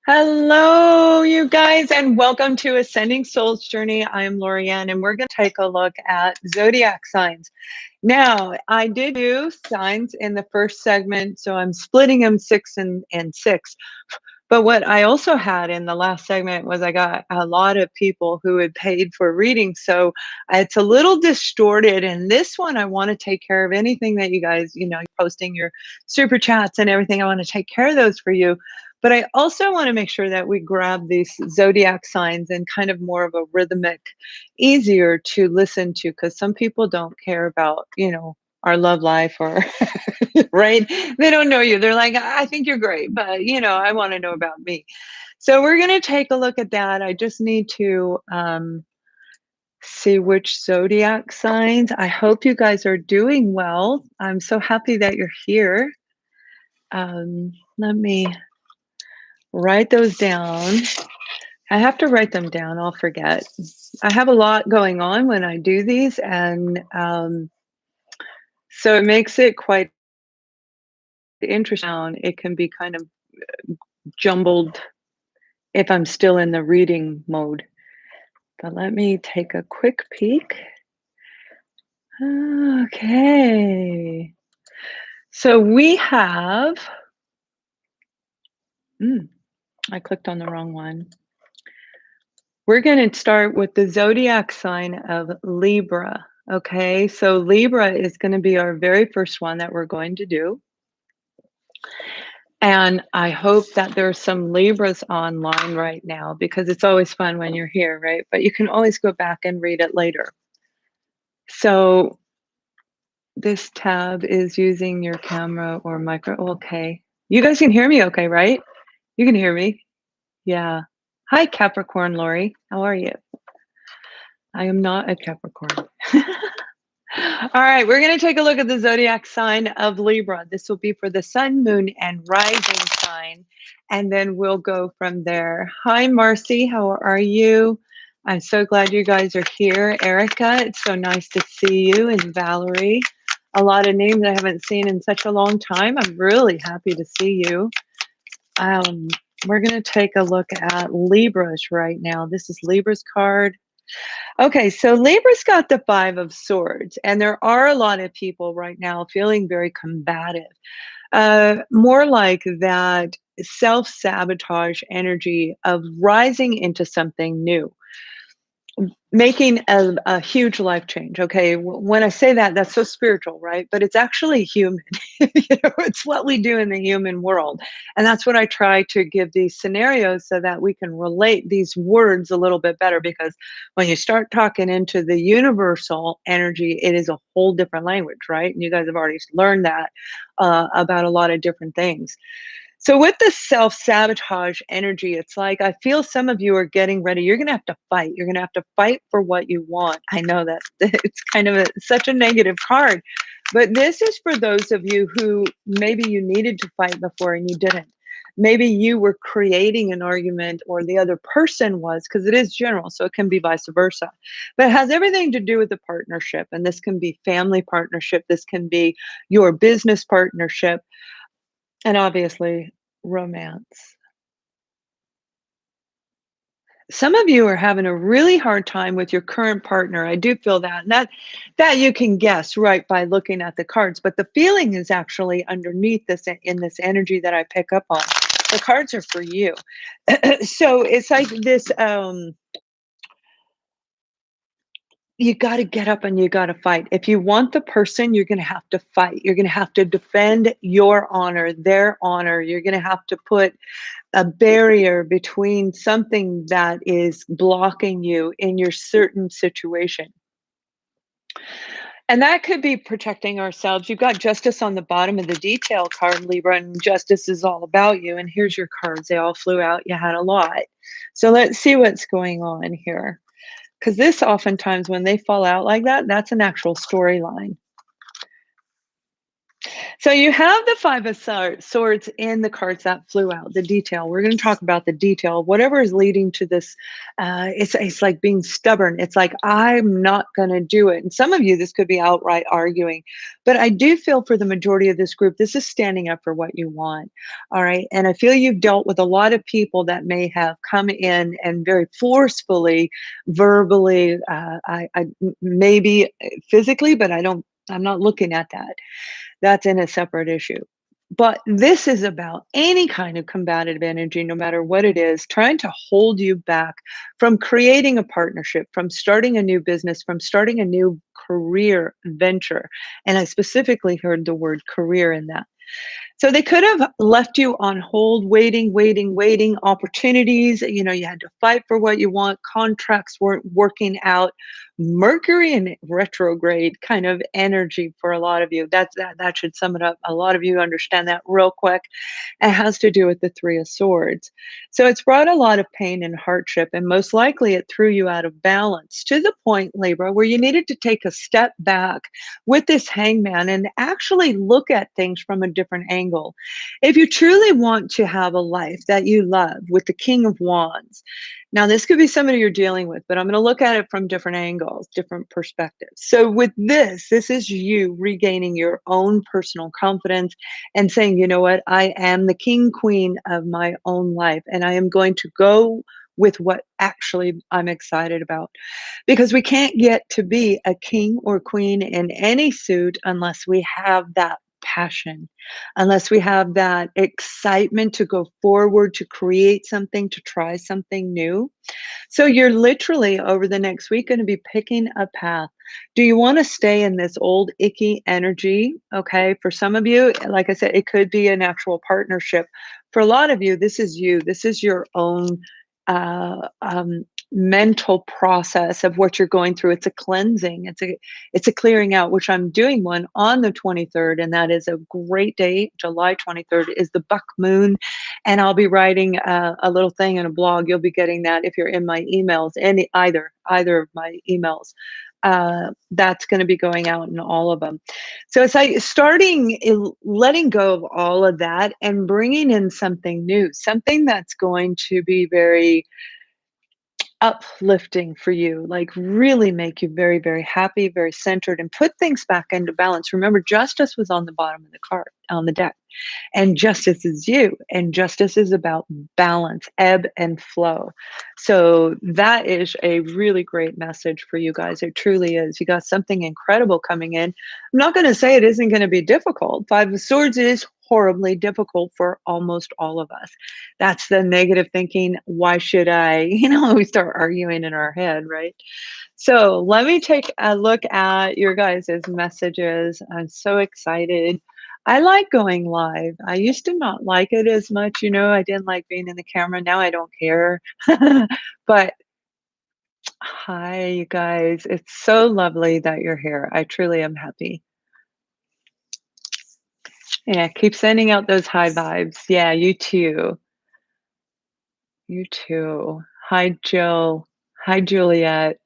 Hello, you guys, and welcome to Ascending Souls Journey. I'm Lorianne, and we're going to take a look at zodiac signs. Now, I did do signs in the first segment, so I'm splitting them six and six. But what I also had in the last segment was I got a lot of people who had paid for readings, so it's a little distorted. And this one, I want to take care of anything that you guys, you're posting your super chats and everything. I want to take care of those for you. But I also want to make sure that we grab these zodiac signs and kind of more of a rhythmic, easier to listen to, because some people don't care about, our love life or right? They don't know you. They're like, I think you're great, but I want to know about me. So we're going to take a look at that. I just need to see which zodiac signs. I hope you guys are doing well. I'm so happy that you're here. Let me write those down. I have to write them down. I'll forget. I have a lot going on when I do these, and so it makes it quite interesting. It can be kind of jumbled if I'm still in the reading mode. But let me take a quick peek. Okay. So we have, I clicked on the wrong one. We're going to start with the zodiac sign of Libra. Okay. So Libra is going to be our very first one that we're going to do. And I hope that there's some Libras online right now, because it's always fun when you're here, right? But you can always go back and read it later. So this tab is using your camera or micro. Okay. You guys can hear me okay, right? You can hear me? Yeah. Hi, Capricorn Lori. How are you? I am not a Capricorn. All right, we're going to take a look at the zodiac sign of Libra. This will be for the sun, moon, and rising sign. And then we'll go from there. Hi, Marcy. How are you? I'm so glad you guys are here. Erica, it's so nice to see you. And Valerie, a lot of names I haven't seen in such a long time. I'm really happy to see you. We're going to take a look at Libras right now. This is Libra's card. Okay, so Libra's got the Five of Swords, and there are a lot of people right now feeling very combative. More like that self-sabotage energy of rising into something new, making a huge life change. Okay, when I say that, that's so spiritual, right? But it's actually human. It's what we do in the human world, and that's what I try to give these scenarios so that we can relate these words a little bit better. Because when you start talking into the universal energy, it is a whole different language, right? And you guys have already learned that about a lot of different things. So with the self-sabotage energy, it's like I feel some of you are getting ready. You're going to have to fight. You're going to have to fight for what you want. I know that it's kind of such a negative card, but this is for those of you who maybe you needed to fight before and you didn't. Maybe you were creating an argument, or the other person was, because it is general, so it can be vice versa. But it has everything to do with the partnership, and this can be family partnership. This can be your business partnership. And obviously, romance. Some of you are having a really hard time with your current partner. I do feel that. And that you can guess right by looking at the cards. But the feeling is actually underneath this, in this energy that I pick up on. The cards are for you. So it's like this, you got to get up and you got to fight. If you want the person, you're going to have to fight. You're going to have to defend your honor, their honor. You're going to have to put a barrier between something that is blocking you in your certain situation. And that could be protecting ourselves. You've got justice on the bottom of the detail card, Libra, and justice is all about you. And here's your cards. They all flew out. You had a lot. So let's see what's going on here. Because this oftentimes, when they fall out like that, that's an actual storyline. So you have the Five of Swords in the cards that flew out, the detail. We're going to talk about the detail, whatever is leading to this. It's like being stubborn. It's like, I'm not going to do it. And some of you, this could be outright arguing. But I do feel for the majority of this group, this is standing up for what you want. All right. And I feel you've dealt with a lot of people that may have come in and very forcefully, verbally, maybe physically, but I'm not looking at that. That's in a separate issue. But this is about any kind of combative energy, no matter what it is, trying to hold you back from creating a partnership, from starting a new business, from starting a new career venture. And I specifically heard the word career in that. So they could have left you on hold, waiting, opportunities. You know, you had to fight for what you want. Contracts weren't working out. Mercury in retrograde kind of energy for a lot of you. That should sum it up. A lot of you understand that real quick. It has to do with the Three of Swords. So it's brought a lot of pain and hardship, and most likely it threw you out of balance to the point, Libra, where you needed to take a step back with this hangman and actually look at things from a different angle. If you truly want to have a life that you love with the King of Wands, now this could be somebody you're dealing with, but I'm going to look at it from different angles, different perspectives. So with this is you regaining your own personal confidence and saying, you know what, I am the king, queen of my own life, and I am going to go with what actually I'm excited about. Because we can't get to be a king or queen in any suit unless we have that passion, unless we have that excitement to go forward, to create something, to try something new. So you're literally over the next week going to be picking a path. Do you want to stay in this old icky energy? Okay. For some of you, like I said, it could be an actual partnership. For a lot of you, this is you. This is your own uh, um, mental process of what you're going through. It's a cleansing. It's a clearing out, which I'm doing one on the 23rd, and that is a great day. July 23rd is the buck moon, and I'll be writing a little thing in a blog. You'll be getting that if you're in my emails, any either of my emails. That's going to be going out in all of them. So it's like letting go of all of that and bringing in something new, something that's going to be very uplifting for you, like really make you very, very happy, very centered, and put things back into balance. Remember, justice was on the bottom of the card, on the deck, and justice is you, and justice is about balance, ebb and flow. So that is a really great message for you guys. It truly is. You got something incredible coming in. I'm not going to say it isn't going to be difficult. Five of Swords is horribly difficult for almost all of us. That's the negative thinking. Why should I? We start arguing in our head, right? So let me take a look at your guys' messages. I'm so excited. I like going live. I used to not like it as much. I didn't like being in the camera. Now I don't care. But hi, you guys. It's so lovely that you're here. I truly am happy. Yeah, keep sending out those high vibes. Yeah, you too. You too. Hi, Jill. Hi, Juliet.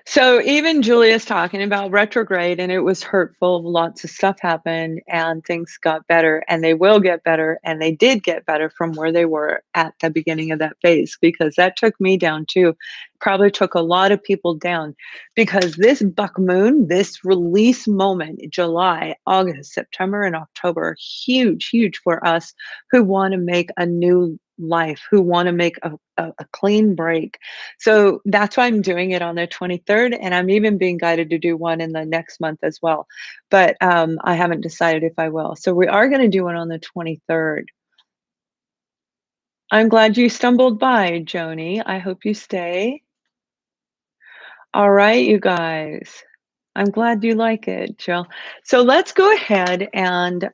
So even Julia's talking about retrograde, and it was hurtful. Lots of stuff happened and things got better, and they will get better. And they did get better from where they were at the beginning of that phase, because that took me down too. Probably took a lot of people down, because this buck moon, this release moment, July, August, September, and October, huge, huge for us who want to make a new life, who want to make a clean break. So that's why I'm doing it on the 23rd, and I'm even being guided to do one in the next month as well. But I haven't decided if I will. So we are going to do one on the 23rd. I'm glad you stumbled by, Joni. I hope you stay. All right, you guys. I'm glad you like it, Jill. So let's go ahead and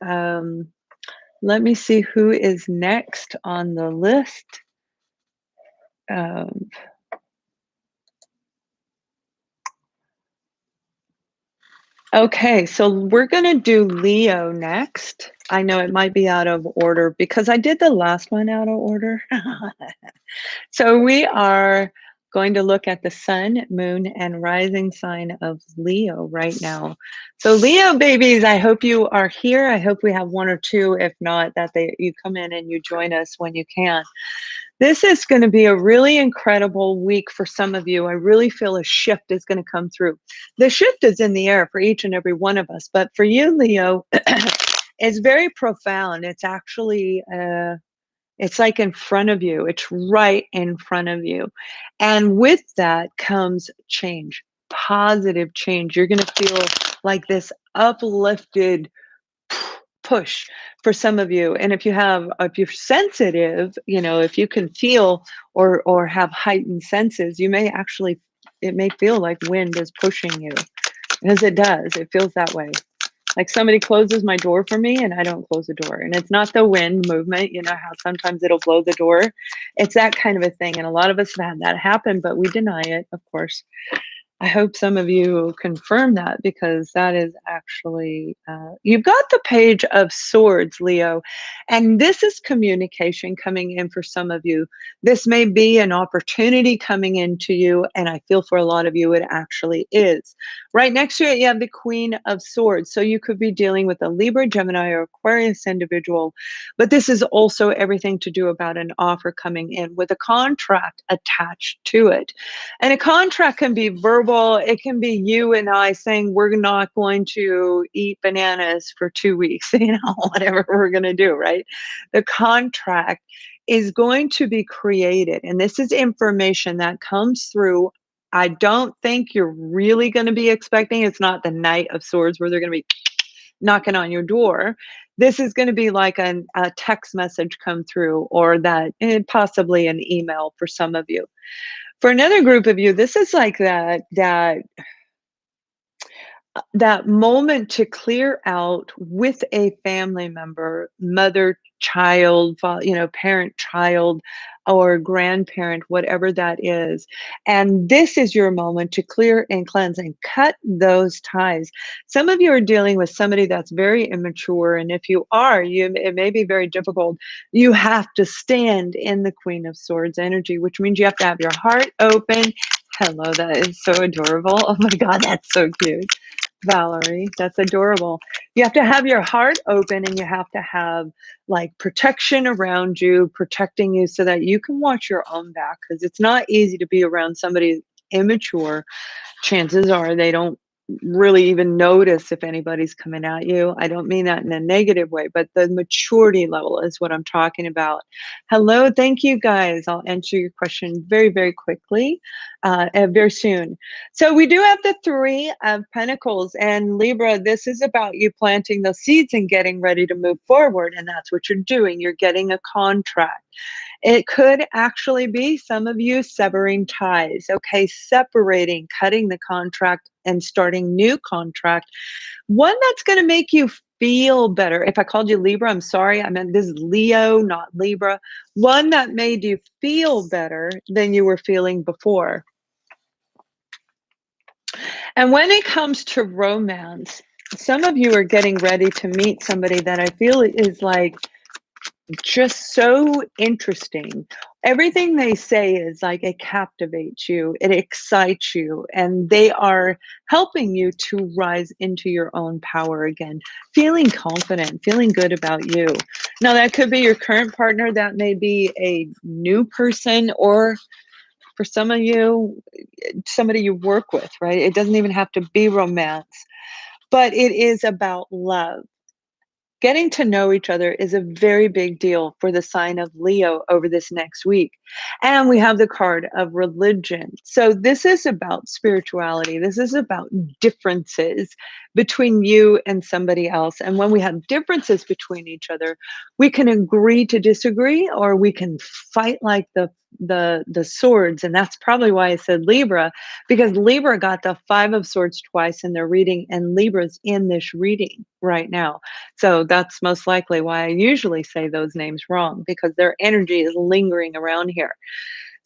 let me see who is next on the list. Okay, so we're going to do Leo next. I know it might be out of order because I did the last one out of order. So we are going to look at the sun, moon, and rising sign of Leo right now. So Leo babies, I hope you are here. I hope we have one or two. If not, that you come in and you join us when you can. This is going to be a really incredible week for some of you. I really feel a shift is going to come through. The shift is in the air for each and every one of us. But for you, Leo, it's very profound. It's actually, it's like in front of you. It's right in front of you. And with that comes change, positive change. You're going to feel like this uplifted push for some of you. And if you're sensitive, if you can feel or have heightened senses, it may feel like wind is pushing you, as it does. It feels that way. Like somebody closes my door for me and I don't close the door. And it's not the wind movement, you know how sometimes it'll blow the door. It's that kind of a thing. And a lot of us have had that happen, but we deny it, of course. I hope some of you confirm that, because that is actually, you've got the Page of Swords, Leo, and this is communication coming in for some of you. This may be an opportunity coming into you, and I feel for a lot of you it actually is. Right next to it, you have the Queen of Swords. So you could be dealing with a Libra, Gemini, or Aquarius individual, but this is also everything to do about an offer coming in with a contract attached to it. And a contract can be verbal. It can be you and I saying we're not going to eat bananas for 2 weeks, whatever we're going to do, right? The contract is going to be created. And this is information that comes through. I don't think you're really going to be expecting, it's not the Knight of Swords where they're going to be knocking on your door. This is going to be like a text message come through, or possibly an email for some of you. For another group of you, this is like that moment to clear out with a family member, mother, child, parent, child, or grandparent, whatever that is. And this is your moment to clear and cleanse and cut those ties. Some of you are dealing with somebody that's very immature. And if you are, it may be very difficult. You have to stand in the Queen of Swords energy, which means you have to have your heart open. Hello, that is so adorable. Oh my God, that's so cute. Valerie, that's adorable. You have to have your heart open, and you have to have like protection around you, protecting you so that you can watch your own back, because it's not easy to be around somebody immature. Chances are they don't really even notice if anybody's coming at you. I don't mean that in a negative way, but the maturity level is what I'm talking about. Hello, thank you guys. I'll answer your question very, very quickly, very soon. So we do have the Three of Pentacles, and Libra, this is about you planting the seeds and getting ready to move forward, and that's what you're doing. You're getting a contract. It could actually be some of you severing ties, okay, separating, cutting the contract and starting new contract. One that's going to make you feel better. If I called you Libra, I'm sorry. I meant this is Leo, not Libra. One that made you feel better than you were feeling before. And when it comes to romance, some of you are getting ready to meet somebody that I feel is like just so interesting. Everything they say is like it captivates you, it excites you, and they are helping you to rise into your own power again, feeling confident, feeling good about you. Now, that could be your current partner, that may be a new person, or for some of you, somebody you work with, right? It doesn't even have to be romance, but it is about love. Getting to know each other is a very big deal for the sign of Leo over this next week. And we have the card of religion. So this is about spirituality. This is about differences between you and somebody else. And when we have differences between each other, we can agree to disagree, or we can fight like the swords. And that's probably why I said Libra, because Libra got the Five of Swords twice in their reading, and Libra's in this reading right now. So that's most likely why I usually say those names wrong, because their energy is lingering around here.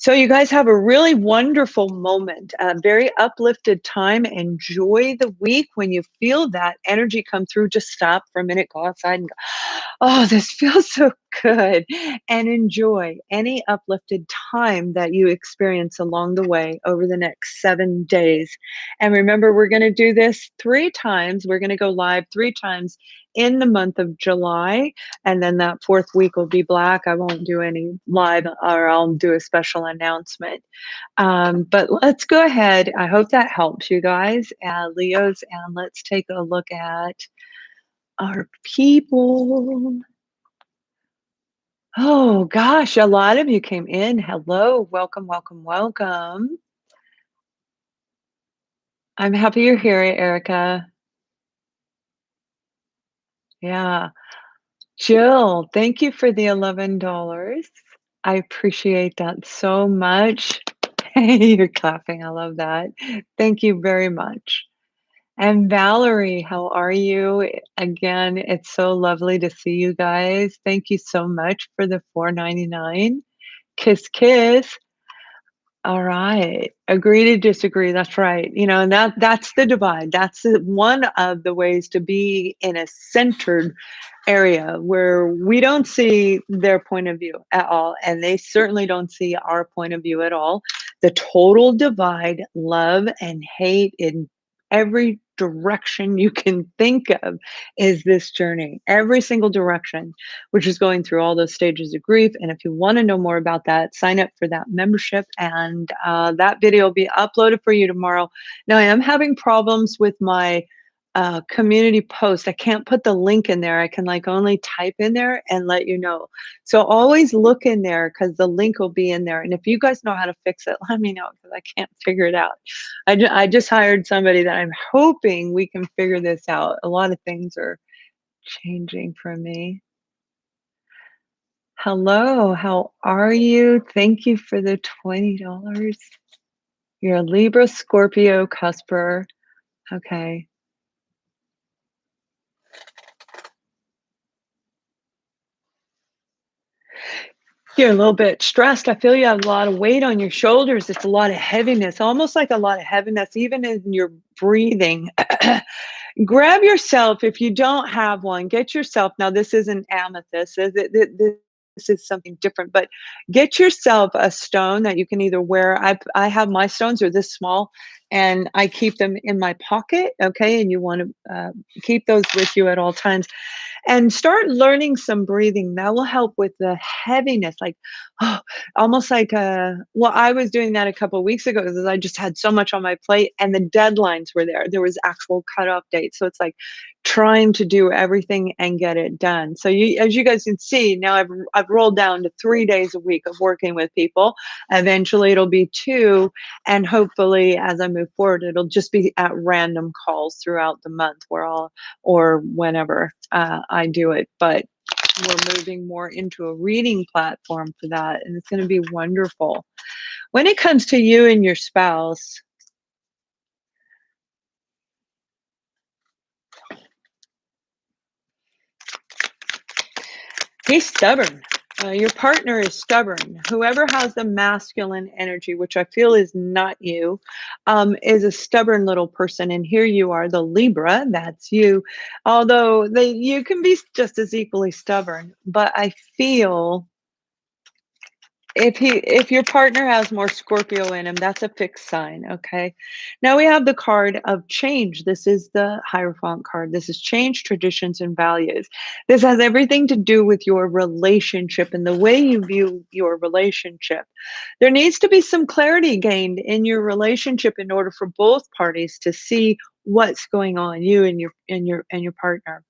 So you guys have a really wonderful moment, a very uplifted time. Enjoy the week. When you feel that energy come through, just stop for a minute, go outside and go, Oh, this feels so good. And enjoy any uplifted time that you experience along the way over the next 7 days. And remember, we're going to do this 3 times. We're going to go live 3 times in the month of July. And then that fourth week will be black. I won't do any live, or I'll do a special announcement. But let's go ahead. I hope that helps you guys, Leos. And let's take a look at our people. Oh gosh, a lot of you came in. Hello, welcome, welcome, welcome. I'm happy you're here, Erica. Yeah. Jill, thank you for the $11. I appreciate that so much. You're clapping. I love that. Thank you very much. And Valerie, how are you? Again, it's so lovely to see you guys. Thank you so much for the $4.99. Kiss, kiss. All right. Agree to disagree. That's right. And that's the divide. That's one of the ways to be in a centered area where we don't see their point of view at all, and they certainly don't see our point of view at all. The total divide, love and hate in every direction you can think of, is this journey. Every single direction, which is going through all those stages of grief. And if you want to know more about that, sign up for that membership, and that video will be uploaded for you tomorrow. Now, I am having problems with my community post. I can't put the link in there. I can like only type in there and let you know. So always look in there, because the link will be in there. And if you guys know how to fix it, let me know, because I can't figure it out. I just hired somebody that I'm hoping we can figure this out. A lot of things are changing for me. Hello, how are you? Thank you for the $20. You're a Libra, Scorpio, cusper. Okay. You're a little bit stressed. I feel you have a lot of weight on your shoulders. It's a lot of heaviness, almost like a lot of heaviness, even in your breathing. Grab yourself, if you don't have one, get yourself, now this isn't amethyst, this is something different, but get yourself a stone that you can either wear. I have, my stones are this small, and I keep them in my pocket, okay? And you want to keep those with you at all times, and start learning some breathing. That will help with the heaviness, like, oh, almost like well, I was doing that a couple of weeks ago because I just had so much on my plate, and the deadlines were there. There was actual cutoff dates. So it's like trying to do everything and get it done. So as you guys can see, now I've rolled down to 3 days a week of working with people. Eventually it'll be 2, and hopefully as I move forward, it'll just be at random calls throughout the month, or whenever I do it. But we're moving more into a reading platform for that, and it's going to be wonderful. When it comes to you and your spouse, he's stubborn. Your partner is stubborn. Whoever has the masculine energy, which I feel is not you, is a stubborn little person. And here you are, the Libra, that's you. Although you can be just as equally stubborn, but I feel if your partner has more Scorpio in him, that's a fixed sign, okay? Now we have the card of change. This is the Hierophant card. This is change, traditions, and values. This has everything to do with your relationship and the way you view your relationship. There needs to be some clarity gained in your relationship in order for both parties to see what's going on, you and your partner.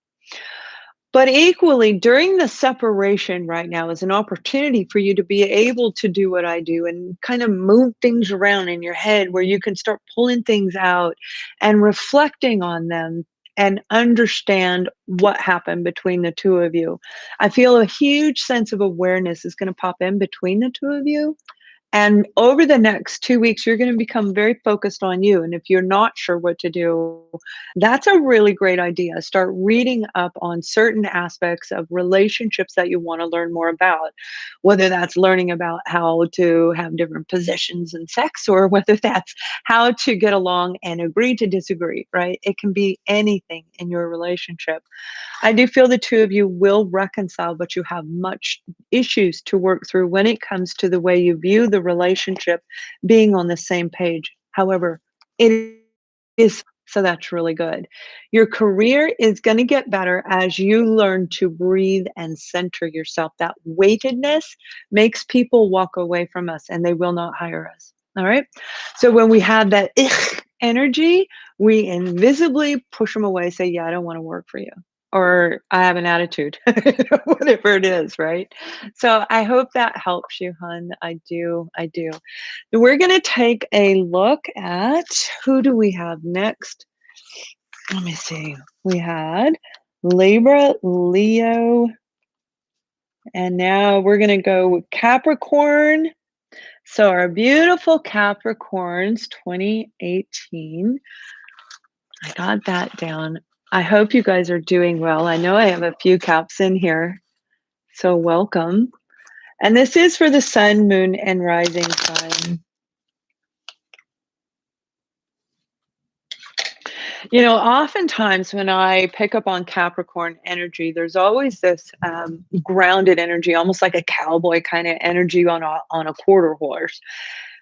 But equally, during the separation right now is an opportunity for you to be able to do what I do and kind of move things around in your head, where you can start pulling things out and reflecting on them and understand what happened between the two of you. I feel a huge sense of awareness is going to pop in between the two of you. And over the next 2 weeks, you're gonna become very focused on you, and if you're not sure what to do, that's a really great idea. Start reading up on certain aspects of relationships that you wanna learn more about, whether that's learning about how to have different positions in sex or whether that's how to get along and agree to disagree, right? It can be anything in your relationship. I do feel the two of you will reconcile, but you have much issues to work through when it comes to the way you view the relationship being on the same page. However, it is so that's really good. Your career is going to get better as you learn to breathe and center yourself. That weightedness makes people walk away from us and they will not hire us. All right. So when we have that energy, we invisibly push them away, say, yeah, I don't want to work for you or I have an attitude, whatever it is, right? So I hope that helps you, hun. I do. I do. We're going to take a look at who do we have next? Let me see. We had Libra, Leo, and now we're going to go with Capricorn. So our beautiful Capricorns 2018. I got that down. I hope you guys are doing well. I know I have a few caps in here, so welcome. And this is for the sun, moon, and rising sign. You know, oftentimes when I pick up on Capricorn energy, there's always this grounded energy, almost like a cowboy kind of energy on a quarter horse.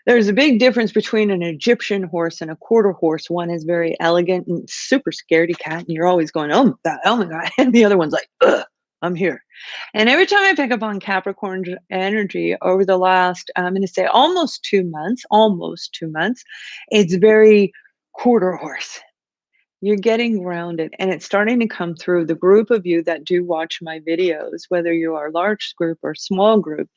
There's a big difference between an Egyptian horse and a quarter horse. One is very elegant and super scaredy cat, and you're always going, oh my God. And the other one's like, ugh, I'm here. And every time I pick up on Capricorn energy over the last, I'm going to say almost 2 months, it's very quarter horse. You're getting grounded and it's starting to come through. The group of you that do watch my videos, whether you are a large group or small group,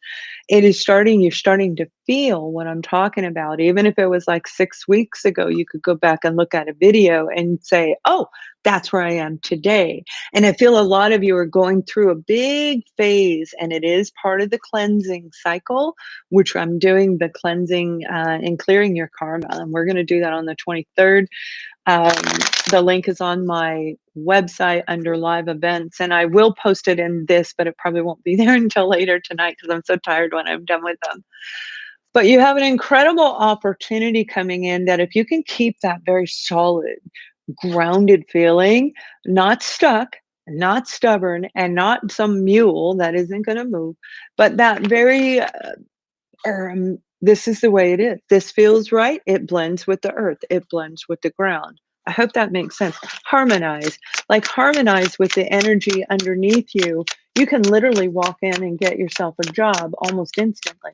you're starting to feel what I'm talking about. Even if it was like 6 weeks ago, you could go back and look at a video and say, oh, that's where I am today. And I feel a lot of you are going through a big phase, and it is part of the cleansing cycle, which I'm doing the cleansing and clearing your karma. And we're going to do that on the 23rd. Um, the link is on my website under live events, and I will post it in this, but it probably won't be there until later tonight because I'm so tired when I'm done with them. But you have an incredible opportunity coming in that if you can keep that very solid, grounded feeling, not stuck, not stubborn, and not some mule that isn't going to move, but that very this is the way it is. This feels right. It blends with the earth. It blends with the ground. I hope that makes sense. Harmonize, like harmonize with the energy underneath you. You can literally walk in and get yourself a job almost instantly.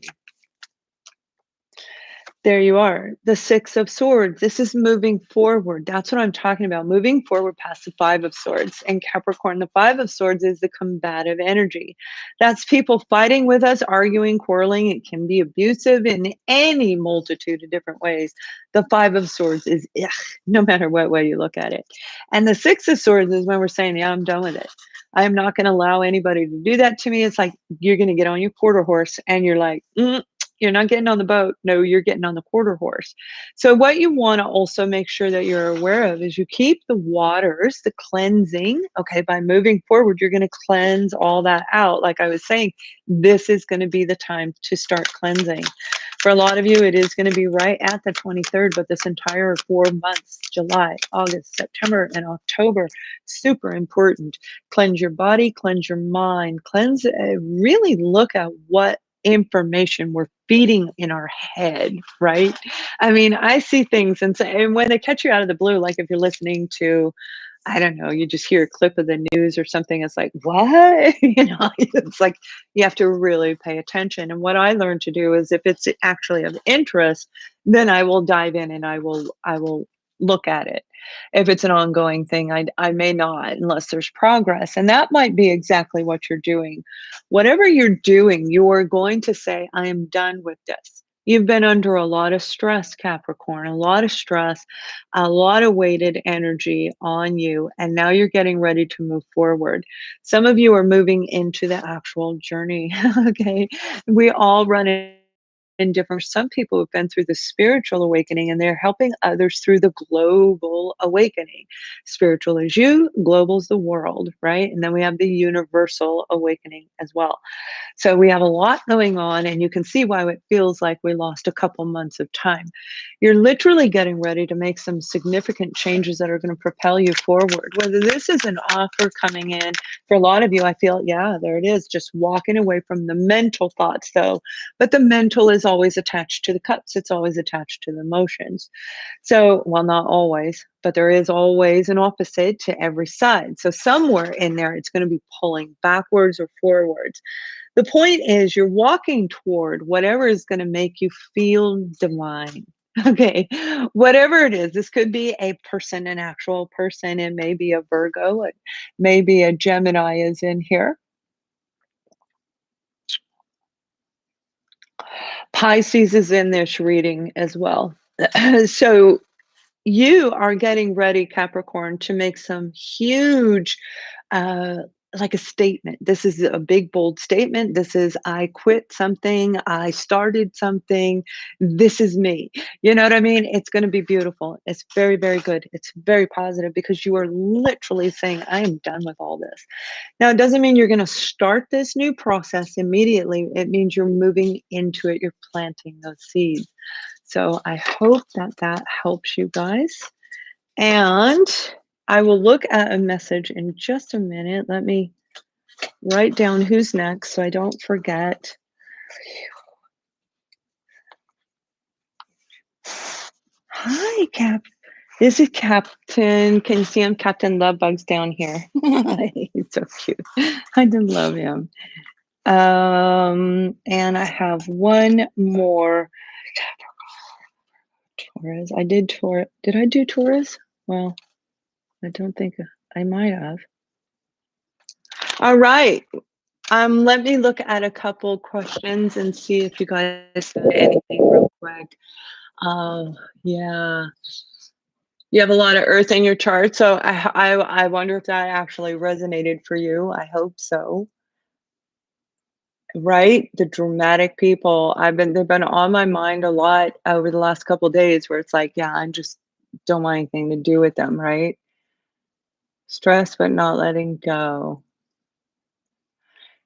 There you are, the Six of Swords. This is moving forward. That's what I'm talking about, moving forward past the Five of Swords. And Capricorn, the Five of Swords is the combative energy. That's people fighting with us, arguing, quarreling. It can be abusive in any multitude of different ways. The Five of Swords is no matter what way you look at it. And the Six of Swords is when we're saying, yeah, I'm done with it. I am not going to allow anybody to do that to me. It's like you're going to get on your quarter horse and you're like, you're not getting on the boat. No, you're getting on the quarter horse. So what you want to also make sure that you're aware of is you keep the waters, the cleansing, okay, by moving forward, you're going to cleanse all that out. Like I was saying, this is going to be the time to start cleansing. For a lot of you, it is going to be right at the 23rd, but this entire 4 months, July, August, September, and October, super important. Cleanse your body, cleanse your mind, really look at what information we're feeding in our head, right? I mean, I see things and when they catch you out of the blue, like if you're listening to, I don't know, you just hear a clip of the news or something, it's like, what? It's like you have to really pay attention. And what I learned to do is if it's actually of interest, then I will dive in and I will look at it. If it's an ongoing thing, I may not unless there's progress. And that might be exactly what you're doing. Whatever you're doing, you are going to say, I am done with this. You've been under a lot of stress, Capricorn, a lot of stress, a lot of weighted energy on you. And now you're getting ready to move forward. Some of you are moving into the actual journey. Okay. We all run in different some people have been through the spiritual awakening and they're helping others through the global awakening. Spiritual is you, global is the world, right? And then we have the universal awakening as well. So we have a lot going on, and you can see why it feels like we lost a couple months of time. You're literally getting ready to make some significant changes that are going to propel you forward. Whether this is an offer coming in, for a lot of you, I feel, yeah, there it is, just walking away from the mental thoughts, though. But the mental is always attached to the cups, it's always attached to the emotions. So, well, not always, but there is always an opposite to every side. So, somewhere in there, it's going to be pulling backwards or forwards. The point is you're walking toward whatever is gonna make you feel divine. Okay, whatever it is, this could be a person, an actual person, it may be a Virgo, it may be a Gemini is in here. Pisces is in this reading as well. So you are getting ready, Capricorn, to make some huge, uh, like a statement. This is a big, bold statement. This is, I quit something, I started something, this is me. You know what I mean? It's going to be beautiful. It's very, very good. It's very positive because you are literally saying, I am done with all this. Now, it doesn't mean you're going to start this new process immediately. It means you're moving into it, you're planting those seeds. So I hope that that helps you guys. And I will look at a message in just a minute. Let me write down who's next so I don't forget. Hi, Cap. This is Captain. Can you see him? Captain Lovebug's down here. He's so cute. I do love him. And I have one more. Taurus. I did Taurus. Did I do Taurus? Well, I don't think I might have. All right. Let me look at a couple questions and see if you guys said anything real quick. Yeah. You have a lot of Earth in your chart, so I wonder if that actually resonated for you. I hope so. Right? The dramatic people. They've been on my mind a lot over the last couple days where it's like, yeah, I just don't want anything to do with them, right? Stress, but not letting go.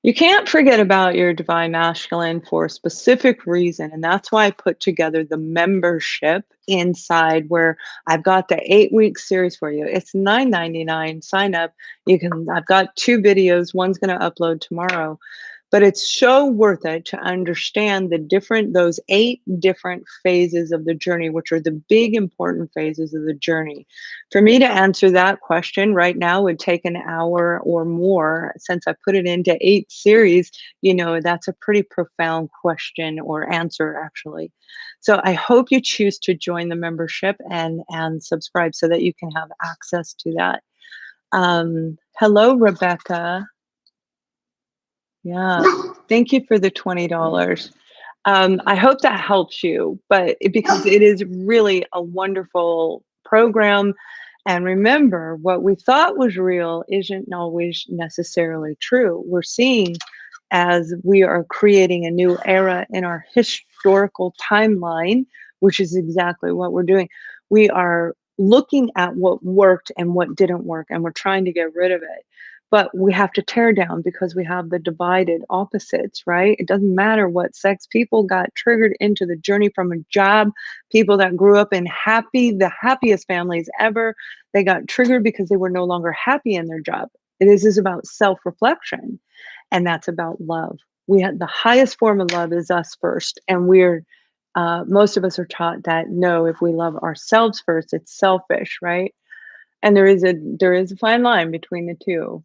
You can't forget about your divine masculine for a specific reason. And that's why I put together the membership inside where I've got the 8-week series for you. It's $9.99. Sign up. I've got 2 videos. One's going to upload tomorrow. But it's so worth it to understand those 8 different phases of the journey, which are the big important phases of the journey. For me to answer that question right now would take an hour or more. Since I put it into 8 series, that's a pretty profound question or answer, actually. So I hope you choose to join the membership and subscribe so that you can have access to that. Hello, Rebecca. Yeah, thank you for the $20. I hope that helps you, because it is really a wonderful program. And remember, what we thought was real isn't always necessarily true. We're seeing as we are creating a new era in our historical timeline, which is exactly what we're doing. We are looking at what worked and what didn't work, and we're trying to get rid of it. But we have to tear down because we have the divided opposites, right? It doesn't matter what sex. People got triggered into the journey from a job. People that grew up in the happiest families ever, they got triggered because they were no longer happy in their job. This is about self-reflection, and that's about love. We have the highest form of love is us first, and most of us are taught that no, if we love ourselves first, it's selfish, right? And there is a fine line between the two.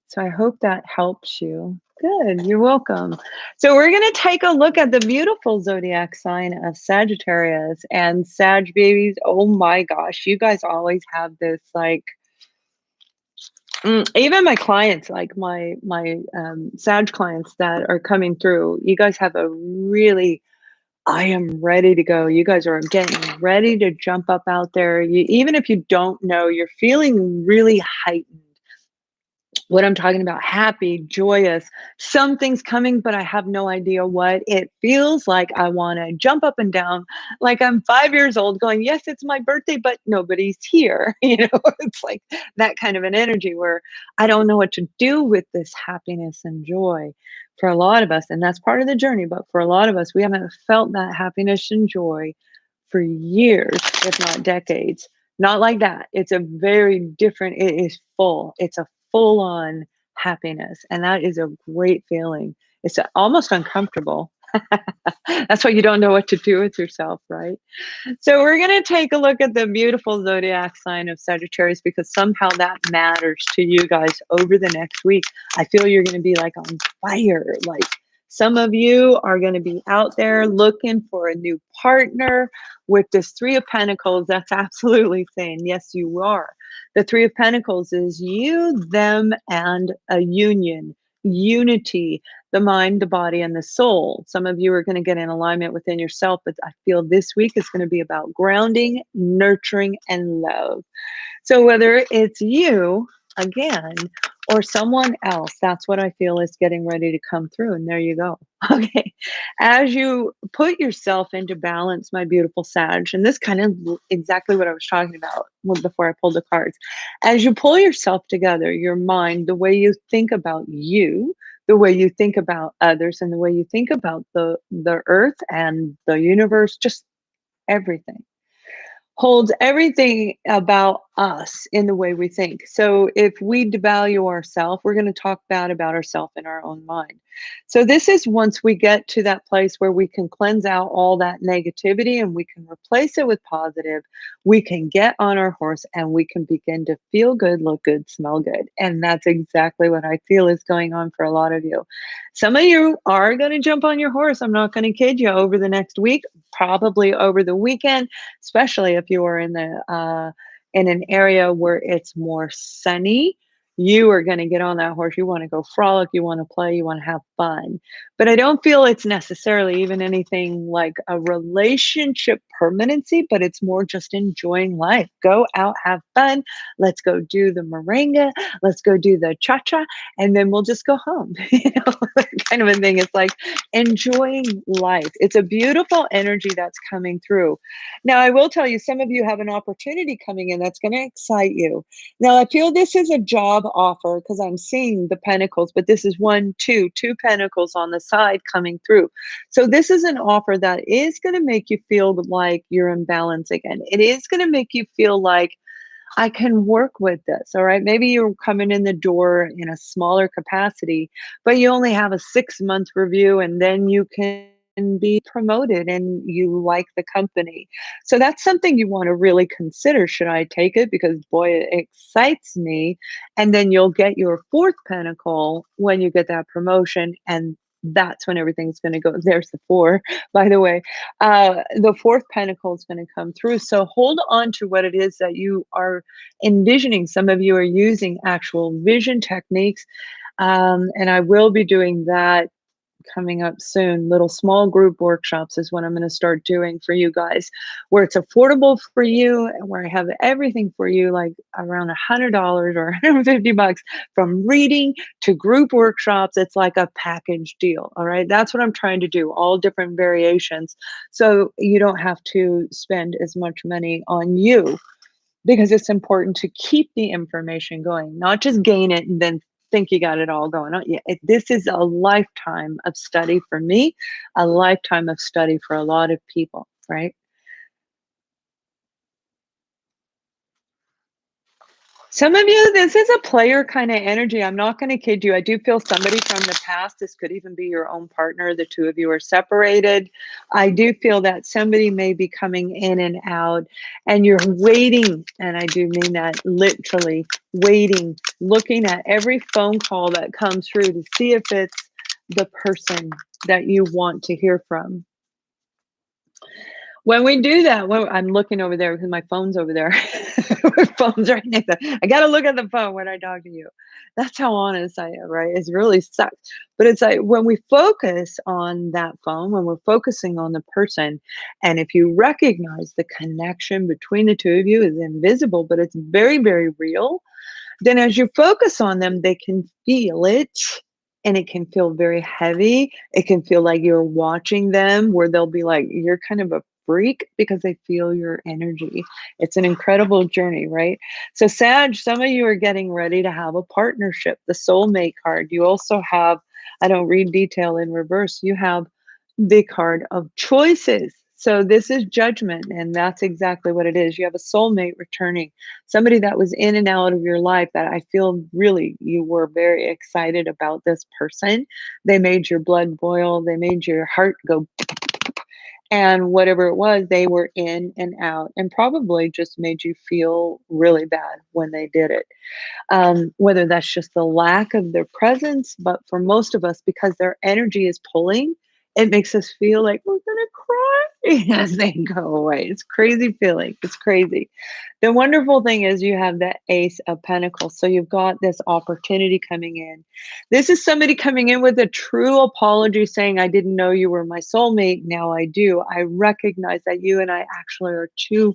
So I hope that helps you. Good, you're welcome. So we're going to take a look at the beautiful zodiac sign of Sagittarius and Sag babies. Oh my gosh, you guys always have this even my clients, like my Sag clients that are coming through, you guys have a really, I am ready to go. You guys are getting ready to jump up out there. Even if you don't know, you're feeling really heightened. What I'm talking about, happy, joyous, something's coming, but I have no idea what. It feels like I want to jump up and down, like I'm 5 years old, going, "Yes, it's my birthday, but nobody's here." It's like that kind of an energy where I don't know what to do with this happiness and joy for a lot of us. And that's part of the journey. But for a lot of us, we haven't felt that happiness and joy for years, if not decades. Not like that. It's a very different, it is full. It's a full on happiness. And that is a great feeling. It's almost uncomfortable. That's why you don't know what to do with yourself, right? So we're going to take a look at the beautiful zodiac sign of Sagittarius because somehow that matters to you guys over the next week. I feel you're going to be like on fire. Like some of you are going to be out there looking for a new partner with this Three of Pentacles. That's absolutely saying, yes, you are. The Three of Pentacles is you, them, and a union, unity, the mind, the body, and the soul. Some of you are going to get in alignment within yourself, but I feel this week is going to be about grounding, nurturing, and love. So whether it's you again or someone else, that's what I feel is getting ready to come through. And there you go. Okay. As you put yourself into balance, my beautiful Sag, and this kind of exactly what I was talking about before I pulled the cards. As you pull yourself together, your mind, the way you think about you, the way you think about others, and the way you think about the earth and the universe, just everything holds everything about us in the way we think. So if we devalue ourselves, we're going to talk bad about ourselves in our own mind. So this is once we get to that place where we can cleanse out all that negativity and we can replace it with positive, we can get on our horse and we can begin to feel good, look good, smell good. And that's exactly what I feel is going on for a lot of you. Some of you are going to jump on your horse. I'm not going to kid you, over the next week, probably over the weekend, especially if you are in an area where it's more sunny. You are going to get on that horse. You want to go frolic, you want to play, you want to have fun. But I don't feel it's necessarily even anything like a relationship permanency, but it's more just enjoying life. Go out, have fun. Let's go do the merengue. Let's go do the cha-cha, and then we'll just go home. Kind of a thing. It's like enjoying life. It's a beautiful energy that's coming through. Now, I will tell you, some of you have an opportunity coming in that's going to excite you. Now, I feel this is a job offer because I'm seeing the pentacles, but this is two pentacles on the side coming through. So this is an offer that is going to make you feel like you're in balance again. It is going to make you feel like I can work with this. All right. Maybe you're coming in the door in a smaller capacity, but you only have a 6 month review and then you can be promoted and you like the company. So that's something you want to really consider. Should I take it? Because boy, it excites me. And then you'll get your fourth pentacle when you get that promotion. And that's when everything's going to go. There's the four, by the way. The fourth pentacle is going to come through. So hold on to what it is that you are envisioning. Some of you are using actual vision techniques. And I will be doing that coming up soon. Little small group workshops is what I'm going to start doing for you guys, where it's affordable for you and where I have everything for you, like around $100 or $150, from reading to group workshops. It's like a package deal. All right. That's what I'm trying to do, all different variations. So you don't have to spend as much money on you, because it's important to keep the information going, not just gain it and then think you got it all going on. Yeah, this is a lifetime of study for me, a lifetime of study for a lot of people, right? Some of you, this is a player kind of energy. I'm not going to kid you. I do feel somebody from the past. This could even be your own partner. The two of you are separated. I do feel that somebody may be coming in and out, and you're waiting. And I do mean that literally, waiting, looking at every phone call that comes through to see if it's the person that you want to hear from. When we do that, when I'm looking over there because my phone's over there. My phone's right next to, I gotta look at the phone when I talk to you. That's how honest I am, right? It's really sucks. But it's like when we focus on that phone, when we're focusing on the person, and if you recognize the connection between the two of you is invisible, but it's very, very real, Then as you focus on them, they can feel it, and it can feel very heavy. It can feel like you're watching them, where they'll be like, you're kind of a freak because they feel your energy. It's an incredible journey, right? So, Sag, some of you are getting ready to have a partnership, the soulmate card. You also have, I don't read detail in reverse, you have the card of choices. So, this is judgment, and that's exactly what it is. You have a soulmate returning, somebody that was in and out of your life that I feel really you were very excited about this person. They made your blood boil, they made your heart go, and whatever it was, they were in and out and probably just made you feel really bad when they did it. Whether that's just the lack of their presence, but for most of us, because their energy is pulling, it makes us feel like we're gonna cry as they go away. It's crazy feeling. It's crazy. The wonderful thing is you have the Ace of Pentacles. So you've got this opportunity coming in. This is somebody coming in with a true apology saying, I didn't know you were my soulmate. Now I do. I recognize that you and I actually are two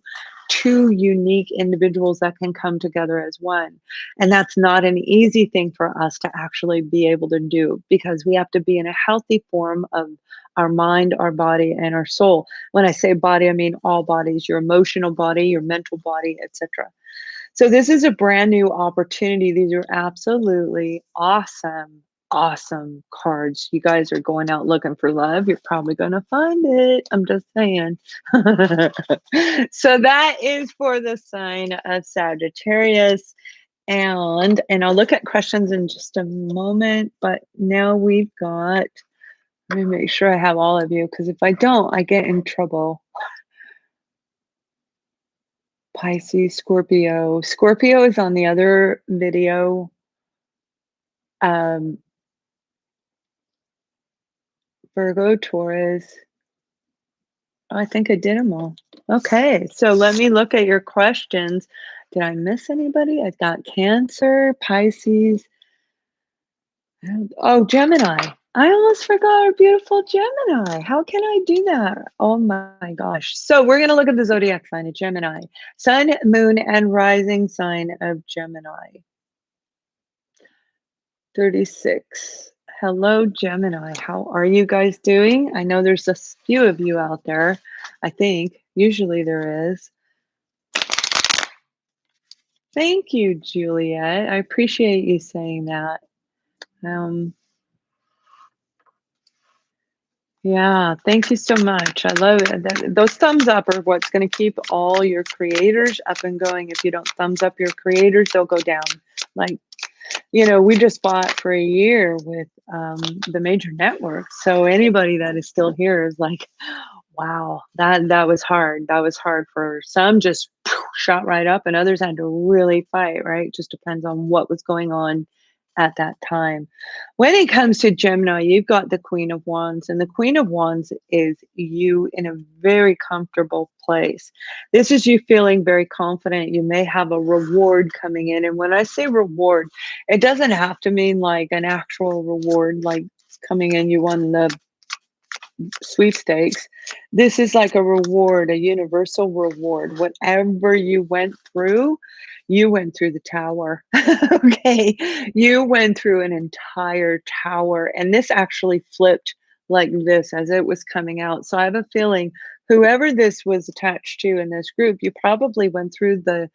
unique individuals that can come together as one. And that's not an easy thing for us to actually be able to do, because we have to be in a healthy form of our mind, our body, and our soul. When I say body, I mean all bodies, your emotional body, your mental body, etc. So this is a brand new opportunity. These are absolutely awesome, awesome cards. You guys are going out looking for love. You're probably going to find it. I'm just saying. So that is for the sign of Sagittarius. And I'll look at questions in just a moment, but now we've got, let me make sure I have all of you, because if I don't, I get in trouble. Pisces, Scorpio. Scorpio is on the other video. Um, Virgo, Taurus. Oh, I think I did them all. Okay, so let me look at your questions. Did I miss anybody? I've got Cancer, Pisces. Oh, Gemini. I almost forgot our beautiful Gemini. How can I do that? Oh my gosh. So we're going to look at the zodiac sign of Gemini. Sun, moon, and rising sign of Gemini. 36. Hello, Gemini. How are you guys doing? I know there's a few of you out there. I think. Usually there is. Thank you, Juliet. I appreciate you saying that. Yeah, thank you so much. I love it. Those thumbs up are what's going to keep all your creators up and going. If you don't thumbs up your creators, they'll go down. Like, we just bought for a year with the major networks. So anybody that is still here is like, wow, that was hard. That was hard for some, just shot right up, and others had to really fight, right? Just depends on what was going on at that time. When it comes to Gemini, you've got the Queen of Wands, and the Queen of Wands is you in a very comfortable place. This is you feeling very confident. You may have a reward coming in. And when I say reward, it doesn't have to mean like an actual reward, like coming in, you won the sweepstakes. This is like a reward, a universal reward. Whatever you went through the tower. Okay. You went through an entire tower. And this actually flipped like this as it was coming out. So I have a feeling whoever this was attached to in this group, you probably went through the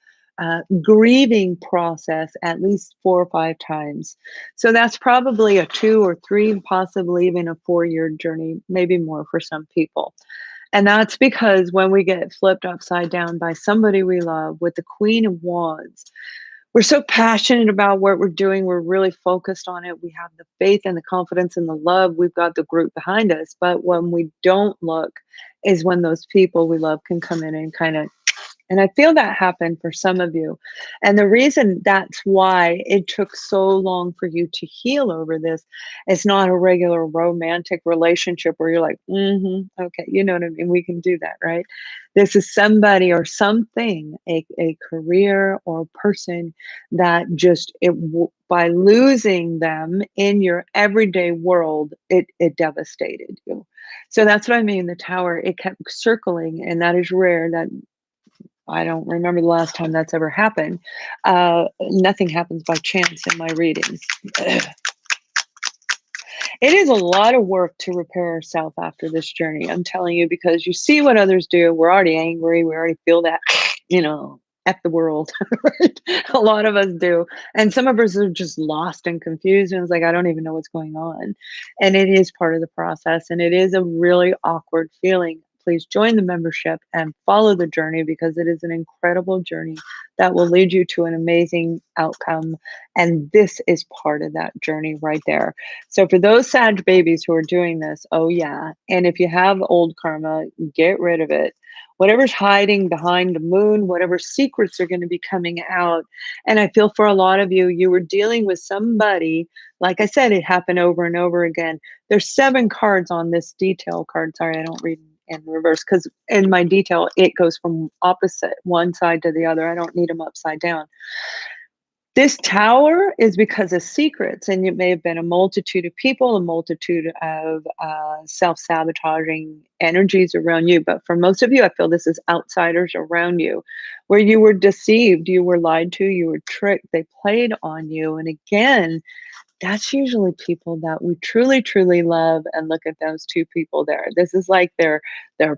grieving process at least 4 or 5 times. So that's probably a 2 or 3, possibly even a 4-year journey, maybe more for some people. And that's because when we get flipped upside down by somebody we love with the Queen of Wands, we're so passionate about what we're doing. We're really focused on it. We have the faith and the confidence and the love. We've got the group behind us. But when we don't look is when those people we love can come in and kind of, and I feel that happened for some of you. And the reason that's why it took so long for you to heal over this, it's not a regular romantic relationship where you're like, okay, you know what I mean? We can do that, right? This is somebody or something, a career or person that just, by losing them in your everyday world, it devastated you. So that's what I mean. The tower, it kept circling, and that is rare. That I don't remember the last time that's ever happened. Nothing happens by chance in my readings. It is a lot of work to repair ourselves after this journey. I'm telling you, because you see what others do. We're already angry. We already feel that, F the world. Right? A lot of us do. And some of us are just lost and confused. And it's like, I don't even know what's going on. And it is part of the process. And it is a really awkward feeling. Please join the membership and follow the journey, because it is an incredible journey that will lead you to an amazing outcome. And this is part of that journey right there. So for those Sag babies who are doing this, oh yeah. And if you have old karma, get rid of it. Whatever's hiding behind the moon, whatever secrets are going to be coming out. And I feel for a lot of you, you were dealing with somebody, like I said, it happened over and over again. There's 7 cards on this detail card. Sorry, I don't read in reverse, because in my detail, it goes from opposite one side to the other. I don't need them upside down. This tower is because of secrets, and it may have been a multitude of people, a multitude of self-sabotaging energies around you. But for most of you, I feel this is outsiders around you, where you were deceived, you were lied to, you were tricked, they played on you. And again, that's usually people that we truly, truly love. And look at those 2 people there. This is like their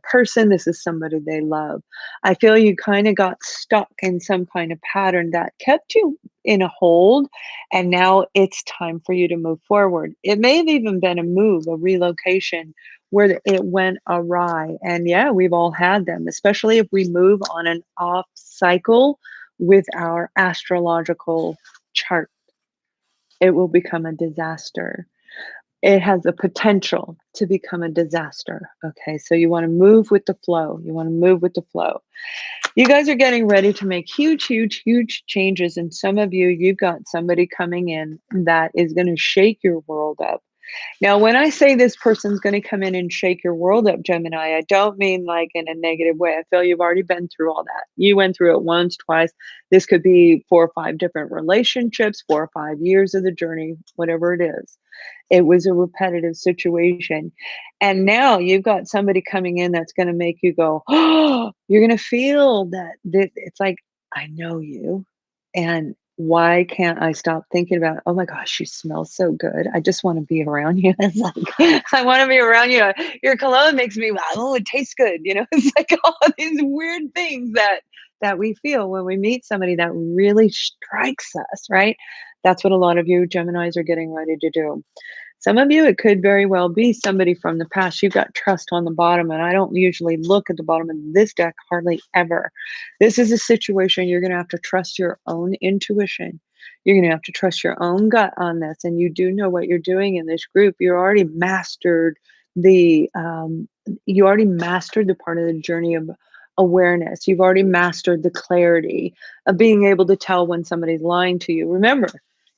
person. This is somebody they love. I feel you kind of got stuck in some kind of pattern that kept you in a hold. And now it's time for you to move forward. It may have even been a move, a relocation where it went awry. And yeah, we've all had them, especially if we move on an off cycle with our astrological chart. It will become a disaster. It has the potential to become a disaster. Okay, so you want to move with the flow. You want to move with the flow. You guys are getting ready to make huge, huge, huge changes. And some of you, you've got somebody coming in that is going to shake your world up. Now, when I say this person's going to come in and shake your world up, Gemini, I don't mean like in a negative way. I feel you've already been through all that. You went through it once, twice. This could be 4 or 5 different relationships, 4 or 5 years of the journey, whatever it is. It was a repetitive situation. And now you've got somebody coming in that's going to make you go, oh, you're going to feel that it's like, I know you. And why can't I stop thinking about, oh my gosh, you smell so good. I just want to be around you. It's like, I want to be around you. Your cologne makes me, oh, it tastes good. It's like all these weird things that we feel when we meet somebody that really strikes us, right? That's what a lot of you Geminis are getting ready to do. Some of you, it could very well be somebody from the past. You've got trust on the bottom, and I don't usually look at the bottom of this deck hardly ever. This is a situation you're going to have to trust your own intuition. You're going to have to trust your own gut on this, and you do know what you're doing in this group. You already mastered the part of the journey of awareness. You've already mastered the clarity of being able to tell when somebody's lying to you. Remember,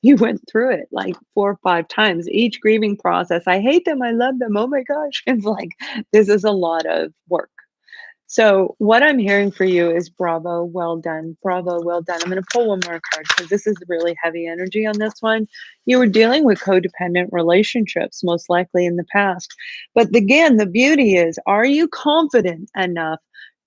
you went through it like 4 or 5 times, each grieving process. I hate them. I love them. Oh my gosh. It's like, this is a lot of work. So what I'm hearing for you is bravo, well done. Bravo, well done. I'm going to pull one more card because this is really heavy energy on this one. You were dealing with codependent relationships, most likely in the past. But again, the beauty is, are you confident enough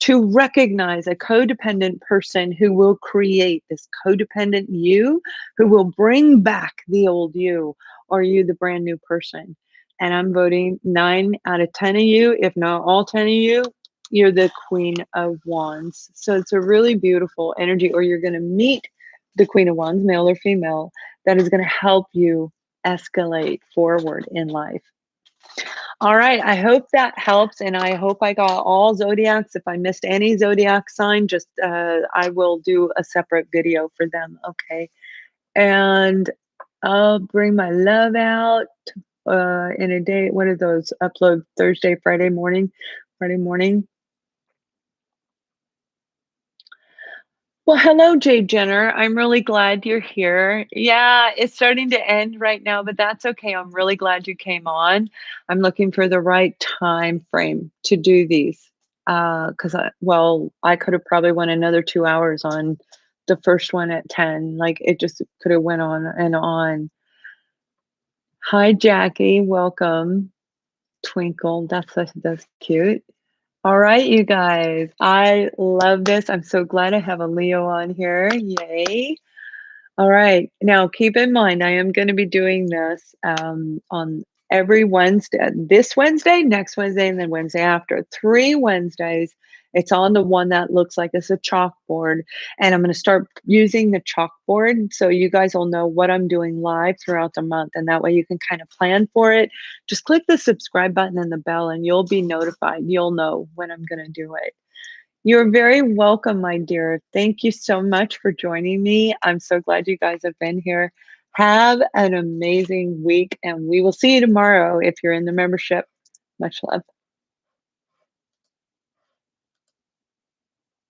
to recognize a codependent person who will create this codependent you, who will bring back the old you? Or are you the brand new person? And I'm voting 9 out of 10 of you, if not all 10 of you, you're the Queen of Wands. So it's a really beautiful energy, or you're going to meet the Queen of Wands, male or female, that is going to help you escalate forward in life. All right. I hope that helps. And I hope I got all zodiacs. If I missed any zodiac sign, just I will do a separate video for them. Okay. And I'll bring my love out in a day. What are those? Upload Thursday, Friday morning. Friday morning. Well, hello, Jade Jenner. I'm really glad you're here. Yeah, it's starting to end right now, but that's okay. I'm really glad you came on. I'm looking for the right time frame to do these. Because I could have probably went another 2 hours on the first one at 10. Like it just could have went on and on. Hi, Jackie. Welcome. Twinkle. That's cute. All right, you guys. I love this. I'm so glad I have a Leo on here. Yay. All right. Now, keep in mind, I am going to be doing this on every Wednesday. This Wednesday, next Wednesday, and then Wednesday after. 3 Wednesdays. It's on the one that looks like it's a chalkboard. And I'm going to start using the chalkboard so you guys will know what I'm doing live throughout the month. And that way you can kind of plan for it. Just click the subscribe button and the bell, and you'll be notified. You'll know when I'm going to do it. You're very welcome, my dear. Thank you so much for joining me. I'm so glad you guys have been here. Have an amazing week, and we will see you tomorrow if you're in the membership. Much love.